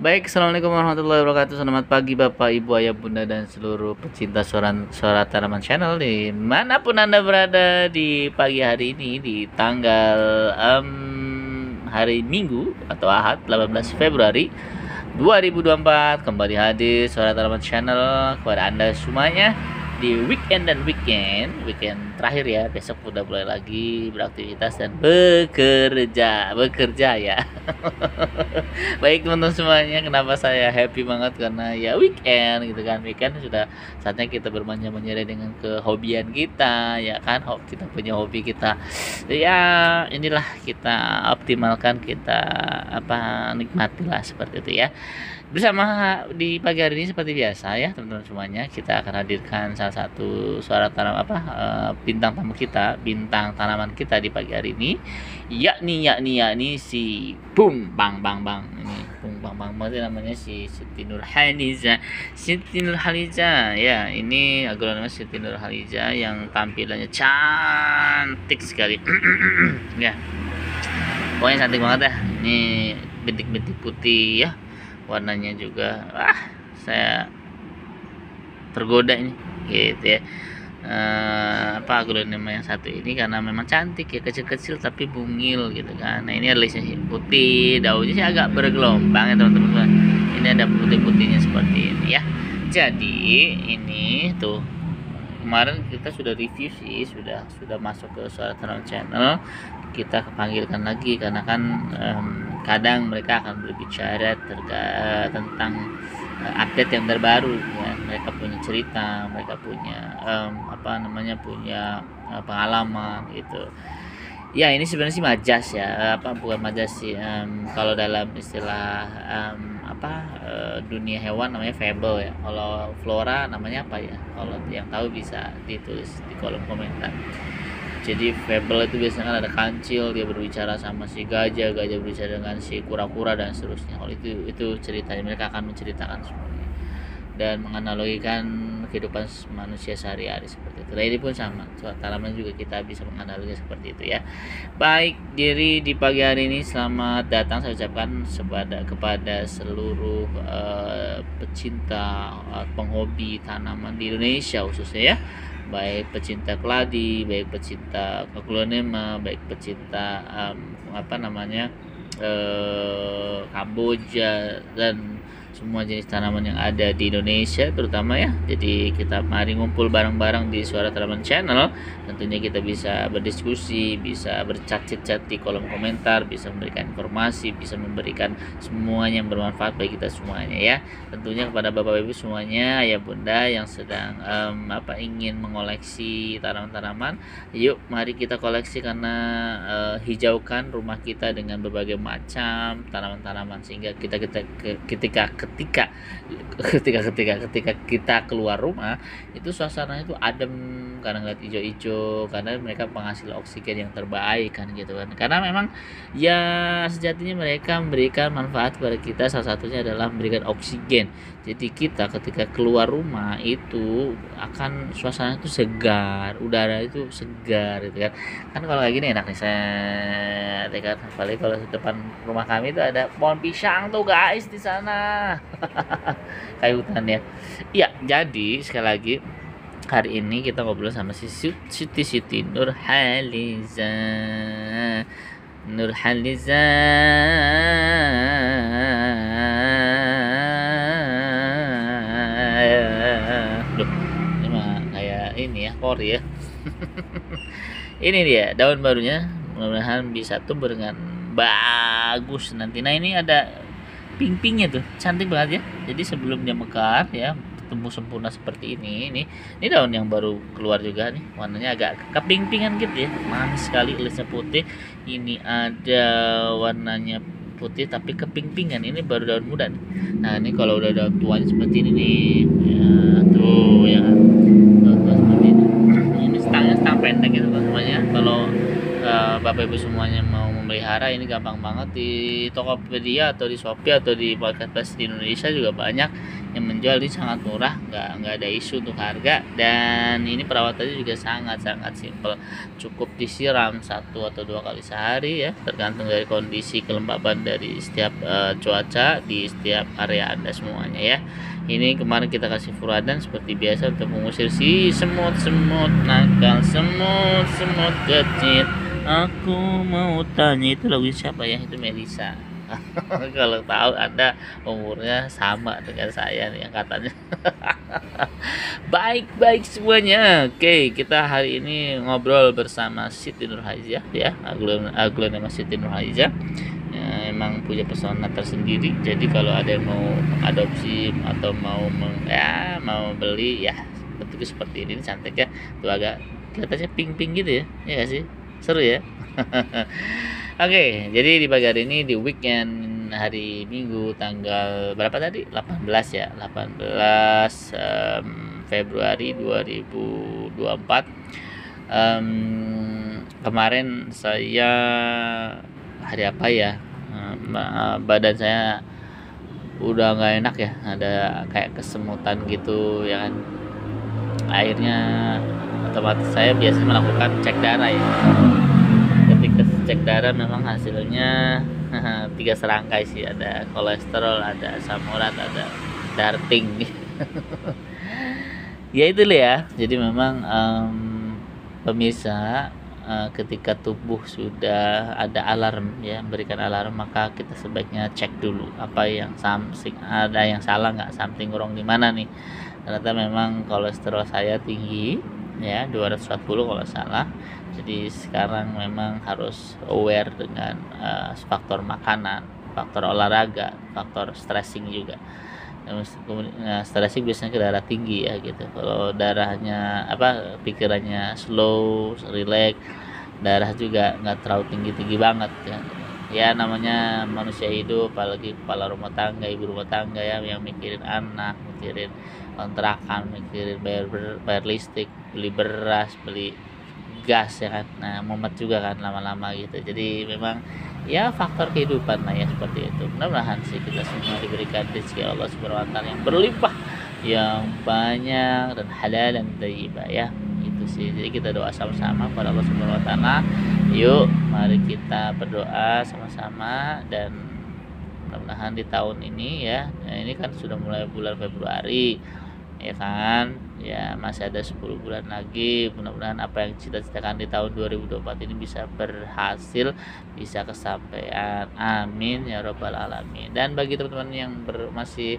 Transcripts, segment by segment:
Baik, assalamualaikum warahmatullahi wabarakatuh. Selamat pagi Bapak, Ibu, Ayah, Bunda, dan seluruh pecinta suara tanaman channel dimanapun Anda berada di pagi hari ini di tanggal hari Minggu atau Ahad 18 Februari 2024. Kembali hadir suara tanaman channel kepada Anda semuanya di weekend terakhir ya. Besok udah mulai lagi beraktivitas dan bekerja ya. Baik teman-teman semuanya, kenapa saya happy banget karena ya weekend gitu kan. Weekend sudah saatnya kita bermanja-manja dengan kehobian kita ya kan. Kita punya hobi kita. Ya inilah kita optimalkan, kita nikmatilah seperti itu ya. Bersama di pagi hari ini seperti biasa ya teman-teman semuanya, kita akan hadirkan salah satu suara tanam bintang tamu kita, bintang tanaman kita di pagi hari ini, yakni si Bung Bang ini Bung Bang itu namanya si Siti Nurhaliza ya. Ini agronom Siti Nurhaliza yang tampilannya cantik sekali ya, pokoknya cantik banget ya. Ini bintik-bintik putih ya, warnanya juga saya tergoda ini gitu ya. Aglonema yang satu ini karena memang cantik ya, kecil-kecil tapi bungil gitu kan. Nah ini alisnya putih, daunnya sih agak bergelombang ya teman-teman. Ini ada putih-putihnya seperti ini ya. Jadi ini tuh kemarin kita sudah review sih, sudah masuk ke suara tanaman channel. Kita kepanggilkan lagi karena kan kadang mereka akan berbicara tentang update yang terbaru ya. Mereka punya cerita, mereka punya punya pengalaman gitu ya. Ini sebenarnya sih majas ya, bukan majas sih, kalau dalam istilah dunia hewan namanya fable ya. Kalau flora namanya apa ya, kalau yang tahu bisa ditulis di kolom komentar. Jadi fable itu biasanya kan ada kancil, dia berbicara sama si gajah berbicara dengan si kura-kura dan seterusnya. Kalau itu ceritanya, mereka akan menceritakan semuanya dan menganalogikan kehidupan manusia sehari-hari seperti itu. Nah ini pun sama, tanaman juga kita bisa menganalogi seperti itu ya. Baik, jadi di pagi hari ini selamat datang saya ucapkan kepada seluruh pecinta penghobi tanaman di Indonesia khususnya ya. Baik pecinta keladi, baik pecinta aglonema, baik pecinta Kamboja dan semua jenis tanaman yang ada di Indonesia terutama ya. Jadi kita mari ngumpul bareng-bareng di Suara Tanaman Channel. Tentunya kita bisa berdiskusi, bisa berchat di kolom komentar, bisa memberikan informasi, bisa memberikan semuanya yang bermanfaat bagi kita semuanya ya. Tentunya kepada Bapak Ibu semuanya, Ayah Bunda yang sedang ingin mengoleksi tanaman-tanaman, yuk mari kita koleksi karena hijaukan rumah kita dengan berbagai macam tanaman-tanaman sehingga ketika kita keluar rumah itu suasananya itu adem karena ngeliat hijau-hijau, karena mereka penghasil oksigen yang terbaik kan gitu kan. Karena memang ya sejatinya mereka memberikan manfaat kepada kita, salah satunya adalah memberikan oksigen. Jadi kita ketika keluar rumah itu akan suasana itu segar, udara itu segar gitu kan. Kan kalau kayak gini enak nih saya kan, apalagi kalau di depan rumah kami itu ada pohon pisang tuh guys di sana. Kayak hutan ya. Iya, jadi sekali lagi hari ini kita ngobrol sama si Siti Nurhaliza. Duh, ini mah kayak ini ya, Kori ya. Ini dia daun barunya, mudah-mudahan bisa tumbuh dengan bagus nanti. Nah ini ada ping-pingnya tuh, cantik banget ya. Jadi sebelum dia mekar ya, tumbuh sempurna seperti ini daun yang baru keluar juga nih, warnanya agak keping-pingan gitu ya, manis sekali, alisnya putih. Ini ada warnanya putih tapi keping-pingan, ini baru daun muda nih. Nah ini kalau udah daun tuanya seperti ini nih ya, tuh ya daun tua seperti ini. Ini stang pendek gitu semuanya. Kalau Bapak Ibu semuanya mau memelihara ini gampang banget di Tokopedia atau di Shopee atau di marketplace di Indonesia juga banyak yang menjual, ini sangat murah, nggak ada isu untuk harga, dan ini perawatannya juga sangat simpel, cukup disiram 1 atau 2 kali sehari ya, tergantung dari kondisi kelembaban dari setiap cuaca di setiap area Anda semuanya ya. Ini kemarin kita kasih furadan seperti biasa untuk mengusir si semut-semut nakal, semut kecil. Aku mau tanya, itu lagu siapa ya? Itu Melisa. Kalau tahu Anda umurnya sama dengan saya nih yang katanya. Baik semuanya. Oke, kita hari ini ngobrol bersama Siti Nurhaliza ya, aglonema Siti Nurhaliza. Ya, emang punya pesona tersendiri. Jadi kalau ada yang mau adopsi atau mau beli ya, bentuknya seperti ini, cantik ya. Tuh agak kelihatannya pink gitu ya. Ya gak sih? Seru ya. Oke, jadi di pagi hari ini di weekend hari Minggu tanggal berapa tadi? 18 ya, 18 Februari 2024. Kemarin saya hari apa ya? Badan saya udah nggak enak ya, ada kayak kesemutan gitu ya kan. Akhirnya otomatis saya biasanya melakukan cek darah ya. Ketika cek darah memang hasilnya 3 serangkai sih, ada kolesterol, ada asam urat, ada darting. Ya itu ya. Jadi memang pemirsa, ketika tubuh sudah ada alarm ya, memberikan alarm, maka kita sebaiknya cek dulu apa yang ada yang salah nggak, something wrong di mana nih. Ternyata memang kolesterol saya tinggi ya, 240 kalau salah. Jadi sekarang memang harus aware dengan faktor makanan, faktor olahraga, faktor stressing juga. Stressing biasanya ke darah tinggi ya gitu. Kalau darahnya pikirannya slow, relax, darah juga nggak terlalu tinggi banget ya. Ya namanya manusia hidup, apalagi kepala rumah tangga, ibu rumah tangga ya, yang mikirin anak, mikirin kontrakan, mikirin bayar listrik, beli beras, beli gas ya kan. Nah mumet juga kan lama-lama gitu. Jadi memang ya faktor kehidupan lah ya, seperti itu. Mudah-mudahan sih kita semua diberikan rezeki Allah Subhanahu wa taala yang berlimpah, yang banyak dan halal dan thayyibah ya. Itu sih. Jadi kita doa sama-sama kepada Allah Subhanahu wa taala. Yuk, mari kita berdoa sama-sama, dan mudah-mudahan di tahun ini ya. Nah, ini kan sudah mulai bulan Februari ya kan, ya masih ada 10 bulan lagi. Mudah-mudahan apa yang cita-citakan di tahun 2024 ini bisa berhasil, bisa kesampaian, amin ya robbal alamin. Dan bagi teman-teman yang masih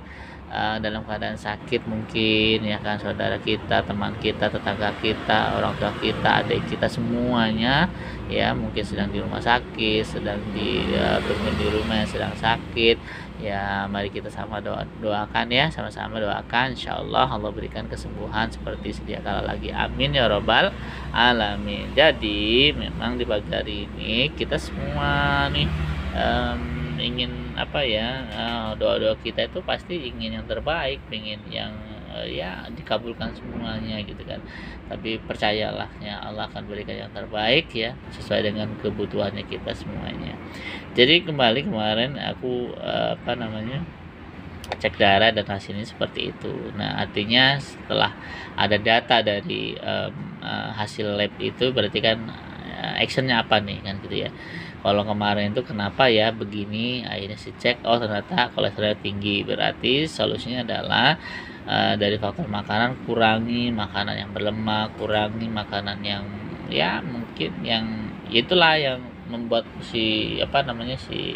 dalam keadaan sakit mungkin ya kan, saudara kita, teman kita, tetangga kita, orang tua kita, adik kita, semuanya ya mungkin sedang di rumah sakit, sedang di rumah yang sedang sakit ya, mari kita doakan ya, sama-sama doakan, insyaallah Allah berikan kesembuhan seperti sedia kala lagi, amin ya robbal alamin. Jadi memang di pagi hari ini kita semua nih ingin doa-doa kita itu pasti ingin yang terbaik, ingin yang ya dikabulkan semuanya gitu kan. Tapi percayalah ya, Allah akan berikan yang terbaik ya, sesuai dengan kebutuhannya kita semuanya. Jadi kembali kemarin aku cek darah dan hasilnya seperti itu. Nah artinya setelah ada data dari hasil lab itu, berarti kan actionnya apa nih kan gitu ya. Kalau kemarin itu kenapa ya begini, akhirnya si cek, oh ternyata kolesterol tinggi, berarti solusinya adalah dari faktor makanan, kurangi makanan yang berlemak, kurangi makanan yang ya mungkin yang itulah yang membuat si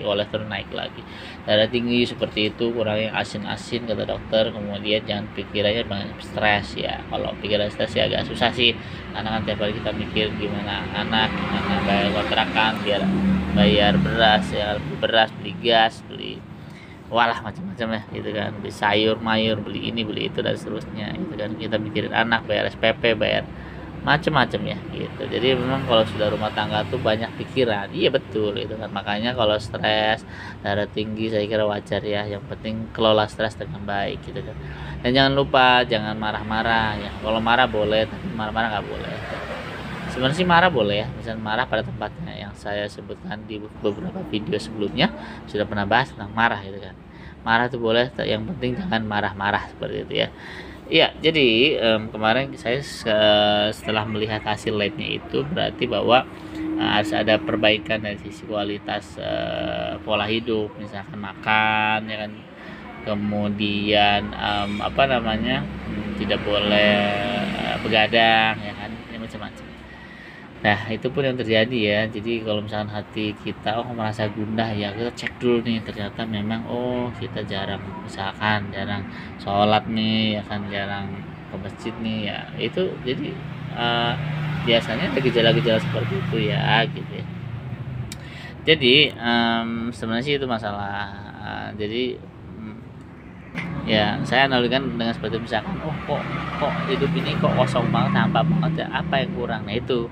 kolesterol naik lagi, darah tinggi seperti itu. Kurangi asin-asin kata dokter. Kemudian jangan pikirannya banyak stres ya. Kalau pikiran stres ya agak susah sih, karena kan tiap hari kita mikir gimana anak, gimana bayar kontrakan, biar bayar beras, beli gas, beli walah macam-macam ya gitu kan, beli sayur mayur, beli ini beli itu dan seterusnya gitu kan. Kita mikirin anak, bayar SPP, bayar macam-macam ya gitu. Jadi memang kalau sudah rumah tangga tuh banyak pikiran, iya betul itu kan. Makanya kalau stres, darah tinggi, saya kira wajar ya. Yang penting kelola stres dengan baik gitu kan. Dan jangan lupa jangan marah-marah ya. Kalau marah boleh, tapi marah-marah nggak boleh. Sebenarnya sih marah boleh ya, misalnya marah pada tempatnya, yang saya sebutkan di beberapa video sebelumnya sudah pernah bahas tentang marah gitu kan. Marah itu boleh, yang penting jangan marah-marah seperti itu ya. Iya, jadi kemarin saya setelah melihat hasil labnya itu berarti bahwa harus ada perbaikan dari sisi kualitas pola hidup, misalkan makan ya kan, kemudian apa namanya, tidak boleh begadang ya kan, ya macam-macam. Nah, itu pun yang terjadi ya. Jadi kalau misalkan hati kita merasa gundah ya, kita cek dulu nih, ternyata memang kita jarang, misalkan jarang sholat nih ya kan, jarang ke masjid nih ya. Itu jadi biasanya ada gejala-gejala seperti itu ya gitu ya. Jadi sebenarnya sih itu masalah. Jadi ya saya analogikan dengan seperti misalkan kok hidup ini kok kosong banget, hampa banget ya, apa yang kurang. Nah itu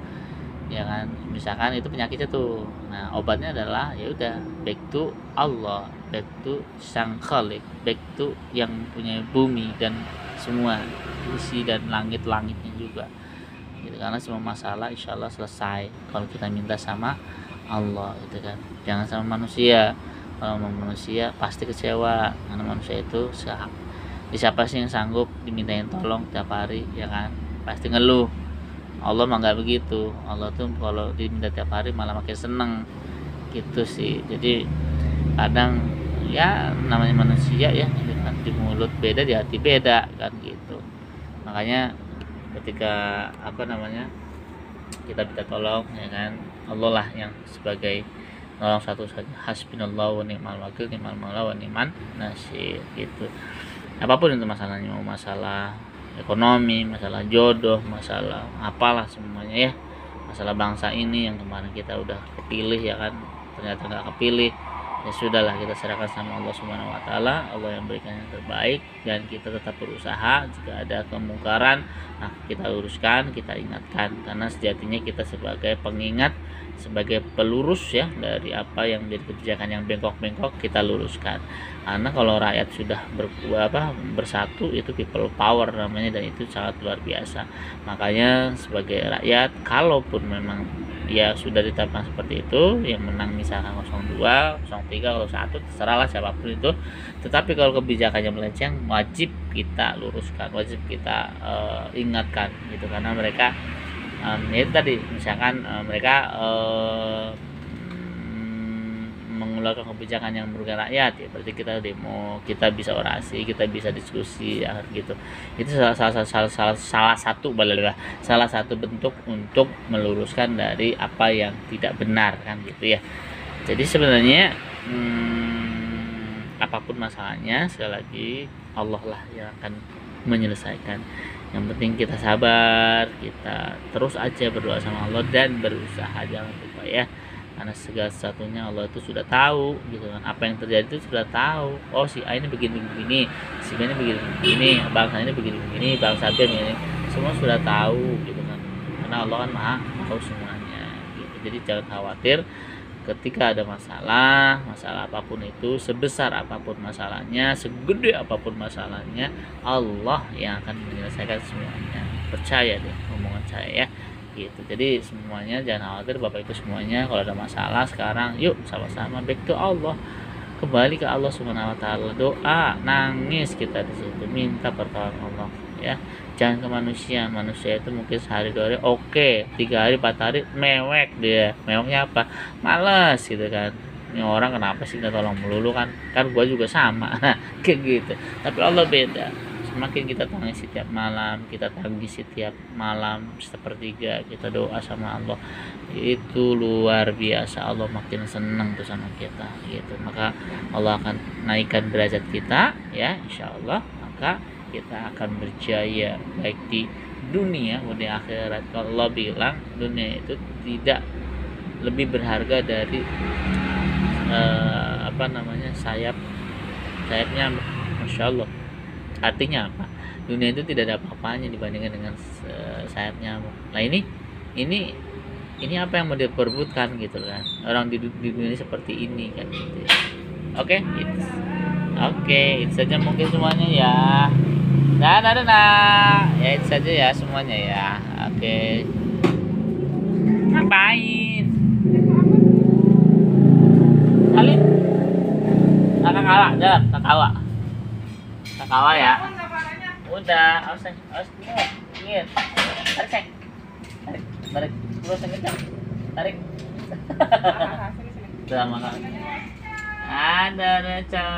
ya kan, misalkan itu penyakitnya tuh, nah obatnya adalah ya udah back to Allah, back to sang khalik, back to yang punya bumi dan semua isi dan langit-langitnya juga gitu. Karena semua masalah insya Allah selesai kalau kita minta sama Allah gitu kan, jangan sama manusia. Kalau sama manusia pasti kecewa, karena manusia itu siapa sih yang sanggup dimintain tolong tiap hari ya kan, pasti ngeluh. Allah mah nggak begitu. Allah tuh kalau diminta tiap hari malah makin seneng gitu sih. Jadi kadang ya namanya manusia ya gitu kan, di mulut beda di hati beda kan gitu. Makanya ketika apa namanya, kita minta tolong ya kan, Allah lah yang sebagai nolong satu saja. Hasbunallahu wa ni'mal wakil, ni'mal maula wa ni'man nasir gitu. Apapun itu masalahnya, mau masalah ekonomi, masalah jodoh, masalah apalah semuanya ya, masalah bangsa ini yang kemarin kita udah kepilih ya kan, ternyata nggak kepilih, ya sudahlah, kita serahkan sama Allah Subhanahu Wa Taala. Allah yang berikan yang terbaik, dan kita tetap berusaha. Jika ada kemungkaran, nah kita luruskan, kita ingatkan, karena sejatinya kita sebagai pengingat, sebagai pelurus ya dari apa yang menjadi kebijakan yang bengkok-bengkok, kita luruskan. Karena kalau rakyat sudah bersatu, itu people power namanya, dan itu sangat luar biasa. Makanya sebagai rakyat, kalaupun memang ya sudah ditetapkan seperti itu, yang menang misalkan 02, 03, 01, terserahlah siapapun itu, tetapi kalau kebijakannya melenceng, wajib kita luruskan, wajib kita ingatkan gitu. Karena mereka itu tadi, misalkan mereka mengeluarkan kebijakan yang merugikan rakyat, ya berarti kita demo, kita bisa orasi, kita bisa diskusi ya gitu. Itu salah satu bentuk untuk meluruskan dari apa yang tidak benar kan gitu ya. Jadi sebenarnya apapun masalahnya, sekali lagi Allah lah yang akan menyelesaikan. Yang penting kita sabar, kita terus aja berdoa sama Allah dan berusaha, jangan lupa ya. Karena segala sesuatunya Allah itu sudah tahu gitu kan, apa yang terjadi itu sudah tahu. Oh, si A ini begini, si B ini begini, bangsa ini begini, bangsa B ini, semua sudah tahu gitu kan. Karena Allah kan maha tahu semuanya gitu. Jadi jangan khawatir ketika ada masalah apapun itu, sebesar apapun masalahnya, segede apapun masalahnya, Allah yang akan menyelesaikan semuanya. Percaya deh omongan saya ya gitu. Jadi semuanya jangan khawatir Bapak Ibu semuanya, kalau ada masalah sekarang yuk sama-sama back to Allah, kembali ke Allah Subhanahu Wa Taala, doa, nangis kita di situ, minta pertolongan Allah ya. Jangan ke manusia itu mungkin sehari 2 hari oke, 3 hari 4 hari mewek dia. Meweknya apa? Malas gitu kan, ini orang kenapa sih kita tolong melulu, kan gua juga sama kayak gitu. Tapi Allah beda. Semakin kita tangis setiap malam, sepertiga kita doa sama Allah, itu luar biasa, Allah makin senang tuh sama kita gitu. Maka Allah akan naikkan derajat kita ya insya Allah. Maka kita akan berjaya baik di dunia maupun di akhirat. Kalau Allah bilang dunia itu tidak lebih berharga dari sayapnya, masya Allah. Artinya apa? Dunia itu tidak ada apa-apanya dibandingkan dengan sayapnya. Nah ini apa yang mau diperbutkan gitu kan? Orang di dunia ini seperti ini kan gitu ya. Oke, itu saja mungkin semuanya ya. Nah, ya itu saja ya semuanya ya. Oke. Ngapain? Kalian kakak kalah, jalan kakak kalah ya. Udah, awas ingin. Tarik sayang. Tarik terus yang kencang. Tarik. Sama kakak. Ada Reca.